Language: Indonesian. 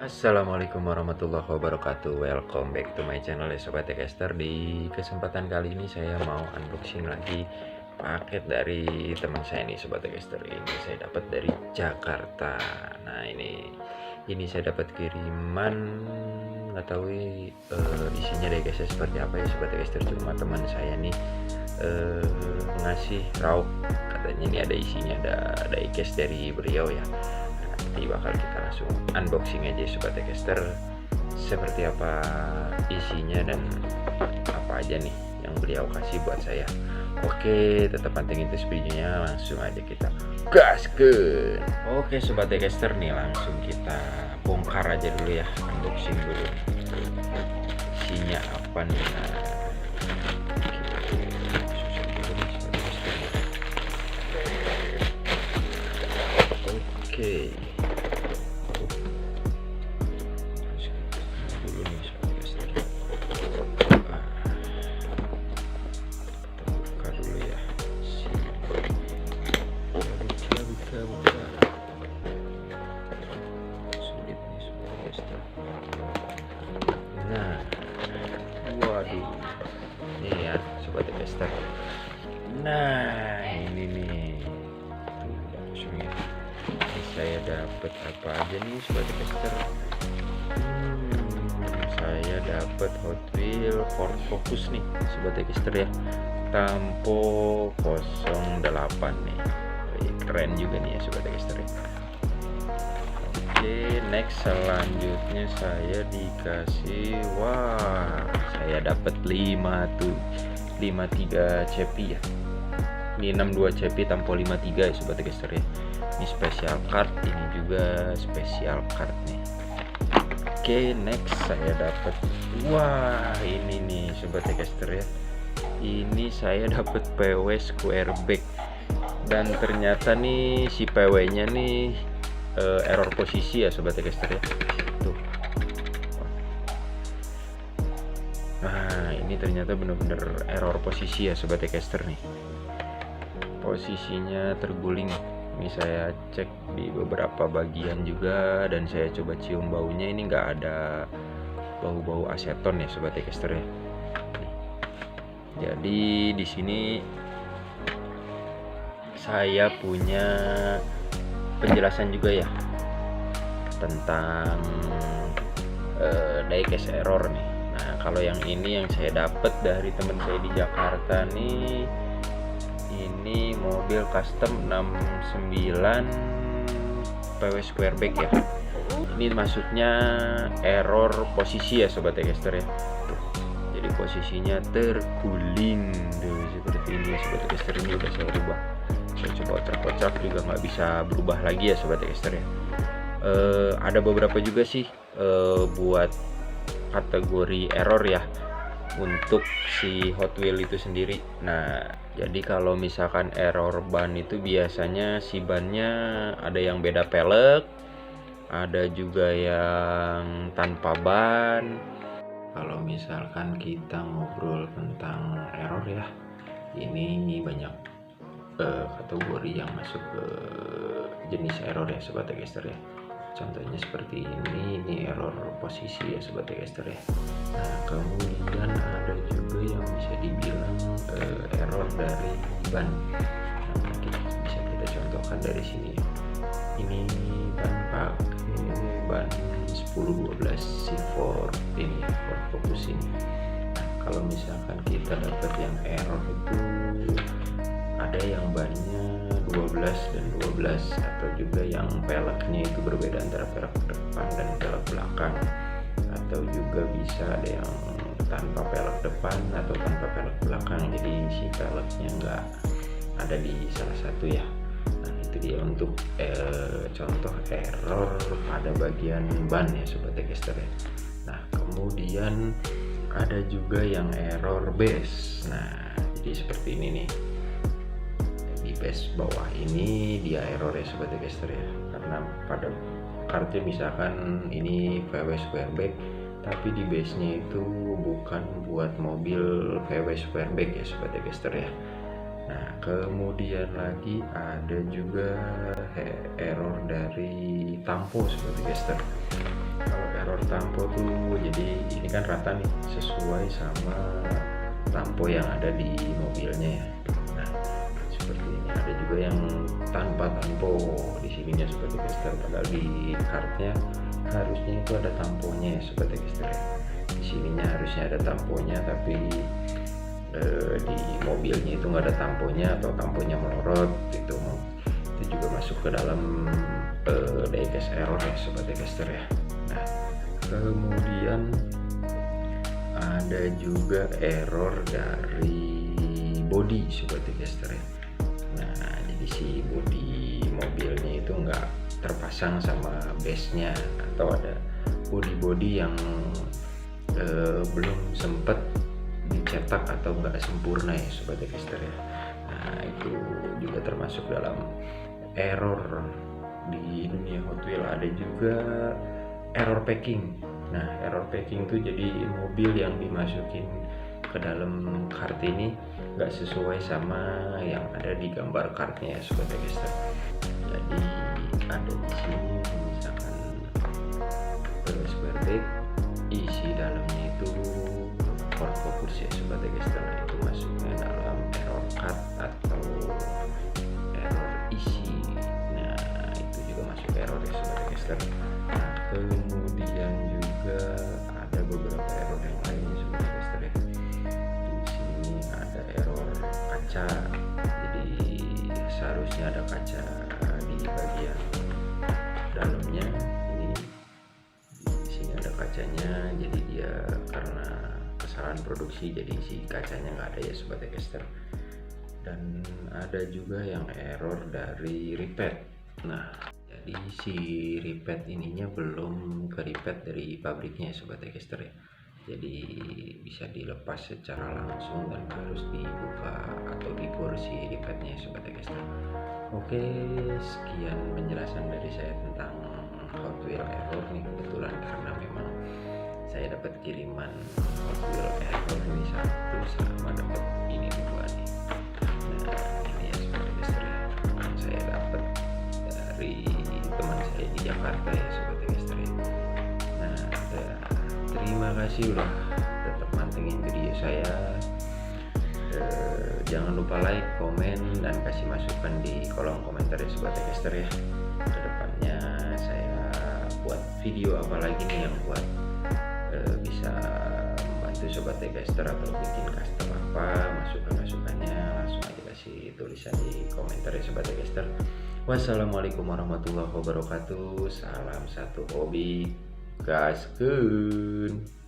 Assalamualaikum warahmatullahi wabarakatuh. Welcome back to my channel ya Sobat Tcaster. Di kesempatan kali ini saya mau unboxing lagi paket dari teman saya nih Sobat Tcaster. Ini saya dapat dari Jakarta. Nah ini saya dapat kiriman, nggak tahu isinya deh guys seperti apa ya Sobat Tcaster. Cuma teman saya nih ngasih rauk, katanya ini ada isinya, ada e-case dari beliau ya. Nanti bakal kita langsung unboxing aja Sobat Tcaster, seperti apa isinya dan apa aja nih yang beliau kasih buat saya. Oke, tetap pantengin terus videonya, langsung aja kita gaskeun. Oke Sobat Tcaster, nih langsung kita bongkar aja dulu ya, unboxing dulu isinya apa nih. Oke. Nah, waduh, ini ya Sobat Tcaster. Nah, ini nih, tuh langsungnya. Ini saya dapat apa aja nih Sobat Tcaster? Saya dapat Hot Wheels Ford Focus nih Sobat Tcaster ya, Tampo 08 nih. Keren juga nih ya Sobat Tcaster ya. Oke, next selanjutnya saya dikasih, wah, saya dapat 53 cepi ya. Ini 62 cepi Tampo 53 ya Sobat Tcaster ya. Ini special card, ini juga special card nih. Oke, next saya dapat, wah, ini nih Sobat Tcaster ya. Ini saya dapat PW square back, dan ternyata nih si PW-nya nih error posisi ya Sobat Tcaster ya. Tuh. Nah, ini ternyata bener-bener error posisi ya Sobat Tcaster nih. Posisinya terguling. Ini saya cek di beberapa bagian juga, dan saya coba cium baunya, ini nggak ada bau-bau aseton ya Sobat Tcaster ya. Jadi di sini saya punya penjelasan juga ya tentang diecast error nih. Nah, kalau yang ini yang saya dapat dari teman saya di Jakarta nih, ini mobil custom 69 PW square back ya. Ini maksudnya error posisi ya Sobat Tcaster ya. Tuh. Jadi posisinya terguling tuh, seperti ini ya Sobat Tcaster. Ini udah saya rubah, saya coba kocak-kocak juga nggak bisa berubah lagi ya Sobat Tcaster ya. Ada beberapa juga sih buat kategori error ya untuk si Hot Wheels itu sendiri. Nah, jadi kalau misalkan error ban itu biasanya si bannya ada yang beda pelek, ada juga yang tanpa ban. Kalau misalkan kita ngobrol tentang error ya, ini banyak kategori yang masuk ke jenis error ya Sobat Tcaster ya. Contohnya seperti ini error posisi ya Sobat Tcaster ya. Nah, kemudian ada juga yang bisa dibilang error dari ban. Nah, bisa kita contohkan dari sini ya. Ini ban pakai ban 1012 C4 ini ya, Ford Focus ini. Nah, kalau misalkan kita dapat yang error itu ada yang bannya 12 dan 12, atau juga yang peleknya itu berbeda antara pelek depan dan pelek belakang, atau juga bisa ada yang tanpa pelek depan atau tanpa pelek belakang, jadi si peleknya nggak ada di salah satu ya. Nah, itu dia untuk contoh error pada bagian ban ya Sobat Tcaster ya. Nah, kemudian ada juga yang error base. Nah, jadi seperti ini nih, base bawah ini dia error ya Sobat Tcaster ya, karena pada kartunya misalkan ini VW square back, tapi di base nya itu bukan buat mobil VW square back ya Sobat Tcaster ya. Nah, kemudian lagi ada juga error dari tampo Sobat Tcaster. Kalau error tampo tuh, jadi ini kan rata nih sesuai sama tampo yang ada di mobilnya ya. Nah seperti ini, ada juga yang tanpa tampo di sininya seperti tester, padahal di kartnya harusnya itu ada tamponya ya seperti tester ya. Di sininya harusnya ada tamponya, tapi di mobilnya itu nggak ada tamponya atau tamponya melorot itu juga masuk ke dalam diecast error ya seperti tester ya. Nah kemudian ada juga error dari body seperti tester ya. Nah jadi si body mobilnya itu nggak terpasang sama base-nya, atau ada body yang belum sempet dicetak atau nggak sempurna ya seperti tester ya. Nah itu juga termasuk dalam error di dunia Hot Wheels. Ada juga error packing. Nah error packing itu jadi mobil yang dimasukin ke dalam kart ini nggak sesuai sama yang ada di gambar kartnya ya seperti tester. Jadi ada di sini misalkan spare bag, isi dalamnya itu Ford Focus ya sebagai tester. Nah itu masuknya dalam error card atau error isi. Nah itu juga masuk error ya sebagai tester. Nah kemudian juga ada beberapa error yang lainnya sebagai tester ya. Di sini ada error kaca, jadi seharusnya ada kaca di bagian dalamnya. Ini di sini ada kacanya, jadi dia karena kesalahan produksi jadi si kacanya nggak ada ya sebagai tester. Dan ada juga yang error dari repeat. Nah jadi si repeat ininya belum ke repeat dari pabriknya sebagai tester ya, jadi bisa dilepas secara langsung dan harus dibuka atau dibor si repeatnya sebagai tester. Oke, sekian penjelasan dari saya tentang Hot Wheels error nih. Kebetulan karena memang saya dapat kiriman Hot Wheels error ini satu, sama dapat ini dua nih. Nah ini ya sebagai tester ya, yang saya dapat dari teman saya di Jakarta ya sebagai tester ya. Nah terima kasih udah tetap mantengin video saya. Jangan lupa like, komen, dan kasih masukan di kolom komentar ya sebagai tester ya. Kedepannya saya buat video apa lagi nih yang buat bisa membantu sobat tester atau bikin custom apa, masukannya langsung aja kasih tulisan di komentar ya sobat tester. Wassalamualaikum warahmatullahi wabarakatuh. Salam satu hobi, gaskeun.